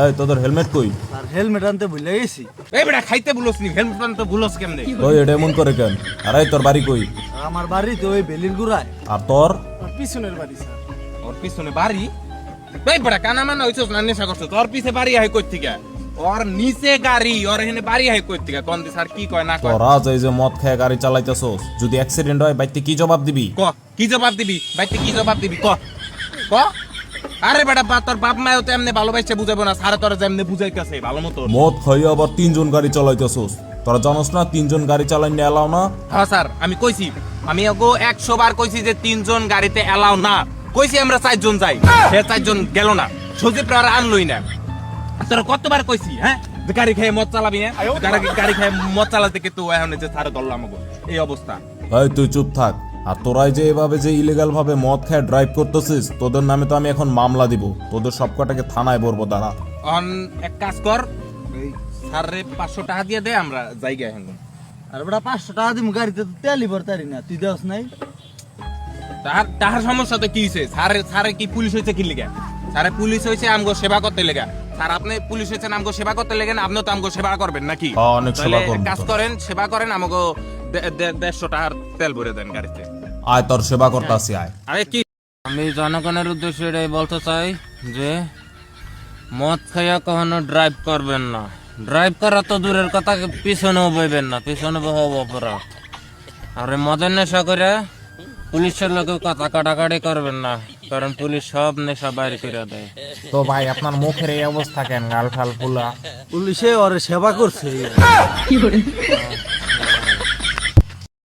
এই তোদের হেলমেট কই? আর হেলমেট আনতে ভুলে গেছি। এই বেটা খাইতে ভুলস নি, হেলমেট আনতে ভুলস কেমনে? ওই এটা এমন করে কেন? আরে তোর বাড়ি কই? আমার বাড়ি তো ওই বেলির গুড়ায়। আর তোর? পিছনের বাড়ি স্যার। ওর পিছনে বাড়ি? এই বেটা কানা মানা হইছস না, নেশা করছস? তোর পিছে বাড়ি হয় কই থেকে? ওর নিচে গাড়ি, ওর এখানে বাড়ি হয় কই থেকে? কোন দিস আর কি কয় না কয়? তোরা যে মদ খেয়ে গাড়ি চালাইতেছস, যদি অ্যাক্সিডেন্ট হয় বাইতে কি জবাব দিবি? ক কি জবাব দিবি? বাইতে কি জবাব দিবি? ক ক আরে বেটা তোর বাপ মাও তো এমনি ভালোবাসছে বুঝাবো না, সারা তোরা যেমনি বুঝাইতেছে ভালো মতো। মদ খাইয়ে আবার 3 জন গাড়ি চালাইতেছস, তোরা জানোস না 3 জন গাড়ি চালাইতে এলাও না? হ্যাঁ স্যার, আমি কইছি, আমি ওগো 100 বার কইছি যে 3 জন গাড়িতে এলাও না। কইছি আমরা 4 জন যাই, সে 4 জন গেল না, সজীব আর আনলই না। তোরা কতবার কইছি হ্যাঁ যে গাড়ি খেয়ে মদ চালাবি না? গাড়ি খেয়ে মদ চালাতে কে তো এখন যে সারে ধরলাম আমাকে এই অবস্থা। এই তুই চুপ থাক। আর তোরাই যে এভাবে যে ইলিগাল ভাবে মদ খেয়ে ড্রাইভ করতেছিস, তোদের নামে তো আমি এখন মামলা দিব, তোদের সবকটাকে থানায় ভরবো। দাঁড়া, অন এক কাজ কর, এই স্যারে 500 টাকা দিয়ে দে, আমরা যাইগা এখন। আর বেটা 500 টাকা দিমু, গাড়িতে তো তেলই ভরতারি না, তুই দেওস নাই? তাহার সমস্যা তো কি হয়েছে? স্যারে কি পুলিশ হয়েছে কি লিগা? স্যারে পুলিশ হয়েছে আমগো সেবা করতে লেগা। স্যার আপনি পুলিশ হয়েছেন আমগো সেবা করতে লেগেন, আপনিও তো আমগো সেবা করবেন নাকি? অনেক সেবা তাহলে করবো কাজ তো। করেন, সেবা করেন, আমগো 150 টাকার তেল ভরে দেন গাড়িতে। আয় তোর সেবা করতাছি, আয়। আরে কি, আমি জনগণের উদ্দেশ্যে এটাই বলতে চাই যে মদ খাইয়া কখনো ড্রাইভ করবেন না। ড্রাইভ করা তো দূরের কথা, পিছনেও বইবেন না, পিছনে বহব অপরাধ। আর এই মদের নেশা করে পুলিশের লোকেও কথা কাটাকাটি করবেন না, কারণ পুলিশ সব নেশা বাইরে করে দেয়। তো ভাই আপনার মুখের এই অবস্থা কেন? গাল ফাল ফুলা। পুলিশে ওরে সেবা করছে।